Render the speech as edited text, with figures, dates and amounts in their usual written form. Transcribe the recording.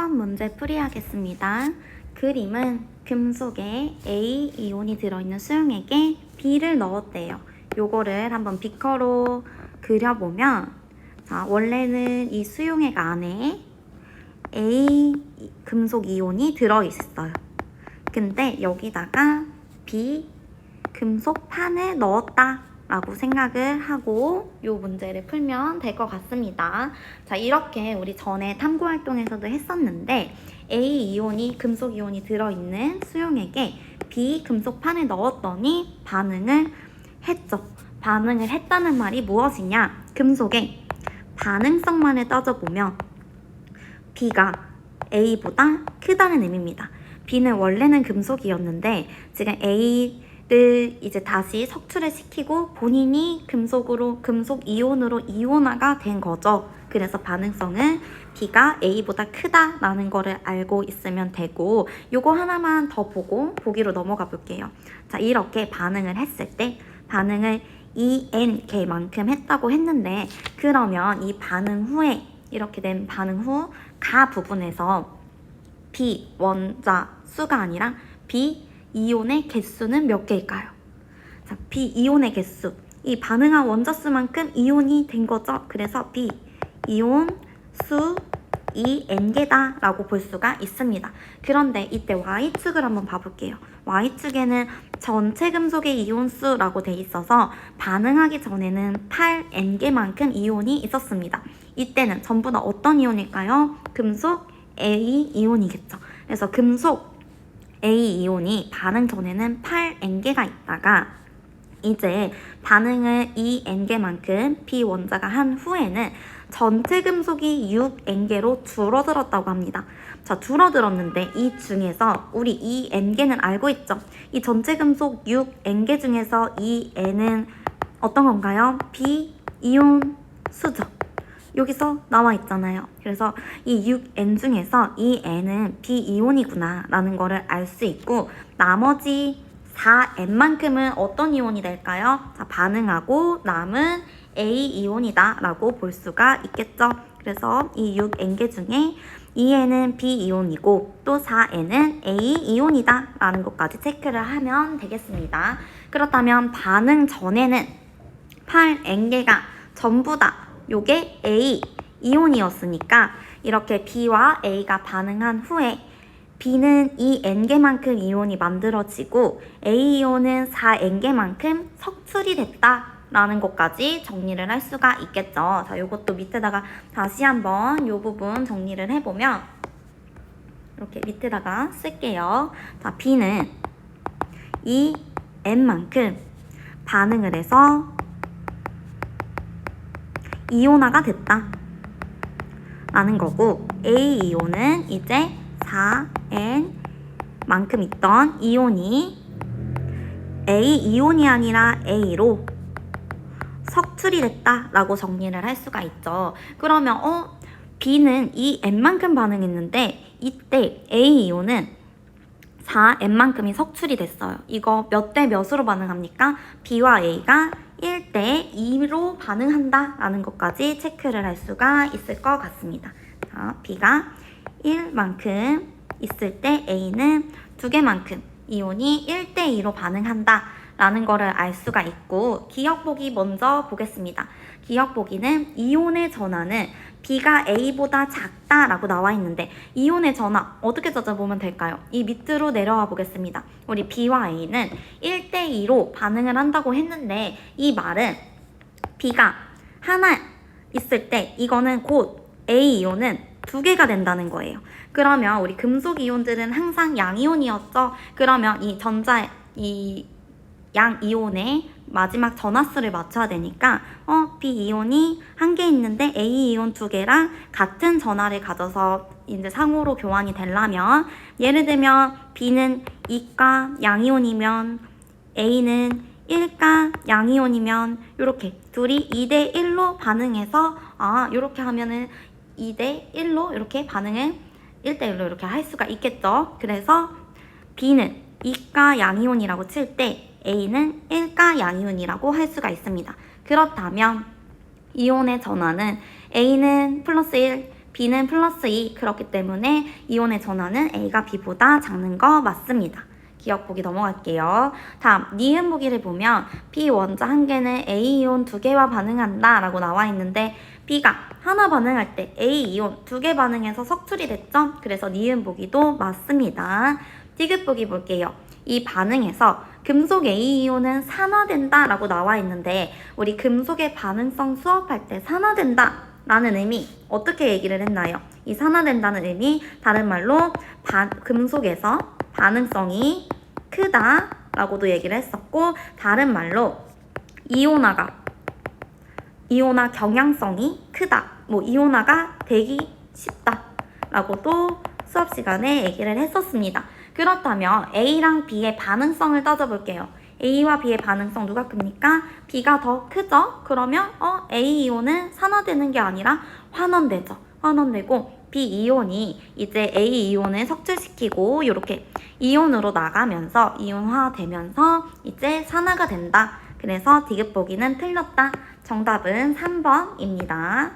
3번 문제 풀이하겠습니다. 그림은 금속에 A 이온이 들어있는 수용액에 B를 넣었대요. 요거를 한번 비커로 그려보면, 자, 원래는 이 수용액 안에 A 금속 이온이 들어있어요. 근데 여기다가 B 금속판을 넣었다 라고 생각을 하고 이 문제를 풀면 될 것 같습니다. 자, 이렇게 우리 전에 탐구활동에서도 했었는데 A 이온이 금속 이온이 들어있는 수용액에 B 금속판을 넣었더니 반응을 했죠. 반응을 했다는 말이 무엇이냐? 금속의 반응성만을 따져보면 B가 A보다 크다는 의미입니다. B는 원래는 금속이었는데 지금 A를 이제 다시 석출을 시키고 본인이 금속 이온으로 이온화가 된 거죠. 그래서 반응성은 B가 A보다 크다라는 거를 알고 있으면 되고, 요거 하나만 더 보고 보기로 넘어가 볼게요. 자, 이렇게 반응을 했을 때 반응을 EN개만큼 했다고 했는데, 그러면 이 반응 후에 이렇게 된 반응 후 가 부분에서 B 원자 수가 아니라 B 이온의 개수는 몇 개일까요? 자, B 이온의 개수, 이 반응한 원자 수만큼 이온이 된 거죠. 그래서 B 이온 수 N개다 라고 볼 수가 있습니다. 그런데 이때 Y축을 한번 봐볼게요. Y축에는 전체 금속의 이온수라고 돼 있어서 반응하기 전에는 8N개만큼 이온이 있었습니다. 이때는 전부 다 어떤 이온일까요? 금속 A 이온이겠죠. 그래서 금속 A 이온이 반응 전에는 8N개가 있다가 이제 반응을 2N개만큼 B 원자가 한 후에는 전체 금속이 6N개로 줄어들었다고 합니다. 자, 줄어들었는데 이 중에서 우리 2N개는 알고 있죠? 이 전체 금속 6N개 중에서 2N은 어떤 건가요? B 이온 수죠. 여기서 나와 있잖아요. 그래서 이 6N 중에서 이 N은 B 이온이구나 라는 거를 알 수 있고, 나머지 4N만큼은 어떤 이온이 될까요? 자, 반응하고 남은 A 이온이다 라고 볼 수가 있겠죠. 그래서 이 6N개 중에 2N은 B 이온이고 또 4N은 A 이온이다 라는 것까지 체크를 하면 되겠습니다. 그렇다면 반응 전에는 8N개가 전부 다 요게 A 이온이었으니까 이렇게 B와 A가 반응한 후에 B는 2N개만큼 이온이 만들어지고 A 이온은 4N개만큼 석출이 됐다라는 것까지 정리를 할 수가 있겠죠. 자, 요것도 밑에다가 다시 한번 요 부분 정리를 해보면 이렇게 밑에다가 쓸게요. 자, B는 2N만큼 반응을 해서 이온화가 됐다 라는 거고, A 이온은 이제 4N 만큼 있던 이온이 A 이온이 아니라 A로 석출이 됐다 라고 정리를 할 수가 있죠. 그러면 B는 2N만큼 반응했는데 이때 A 이온은 4N만큼이 석출이 됐어요. 이거 몇 대 몇으로 반응합니까? B와 A가 1대 2로 반응한다 라는 것까지 체크를 할 수가 있을 것 같습니다. 자, B가 1만큼 있을 때 A는 2개만큼 이온이 1대 2로 반응한다 라는 거를 알 수가 있고, 기억보기 먼저 보겠습니다. 기억보기는 이온의 전하는 B가 A보다 작다 라고 나와 있는데 이온의 전하 어떻게 찾아보면 될까요? 이 밑으로 내려와 보겠습니다. 우리 B와 A는 1대 2로 반응을 한다고 했는데 이 말은 B가 하나 있을 때 이거는 곧 A 이온은 2개가 된다는 거예요. 그러면 우리 금속 이온들은 항상 양이온이었죠? 그러면 이 양이온의 마지막 전하수를 맞춰야 되니까 B 이온이 1개 있는데 A 이온 2개랑 같은 전하를 가져서 이제 상호로 교환이 되려면, 예를 들면 B는 2가 양이온이면 A는 1가 양이온이면 이렇게 둘이 2대 1로 반응해서 이렇게 하면은 2대 1로 이렇게 반응을 1대 1로 이렇게 할 수가 있겠죠. 그래서 B는 2가 양이온이라고 칠 때 A는 1가 양이온이라고 할 수가 있습니다. 그렇다면 이온의 전하는 A는 플러스 1, B는 플러스 2. 그렇기 때문에 이온의 전하는 A가 B보다 작는 거 맞습니다. 기억 보기 넘어갈게요. 다음, 니은 보기를 보면 B 원자 한 개는 A 이온 두 개와 반응한다 라고 나와 있는데 B가 하나 반응할 때 A 이온 두 개 반응해서 석출이 됐죠? 그래서 니은 보기도 맞습니다. 디귿 보기 볼게요. 이 반응에서 금속 A 이온은 산화된다 라고 나와 있는데 우리 금속의 반응성 수업할 때 산화된다 라는 의미 어떻게 얘기를 했나요? 이 산화된다는 의미 다른 말로 금속에서 반응성이 크다 라고도 얘기를 했었고 다른 말로 이온화 경향성이 크다 이온화가 되기 쉽다 라고도 수업 시간에 얘기를 했었습니다. 그렇다면 A랑 B의 반응성을 따져볼게요. A와 B의 반응성 누가 큽니까? B가 더 크죠? 그러면 A 이온은 산화되는 게 아니라 환원되죠. 환원되고 B 이온이 이제 A 이온을 석출시키고 이렇게 이온으로 나가면서 이온화되면서 이제 산화가 된다. 그래서 디귿 보기는 틀렸다. 정답은 3번입니다.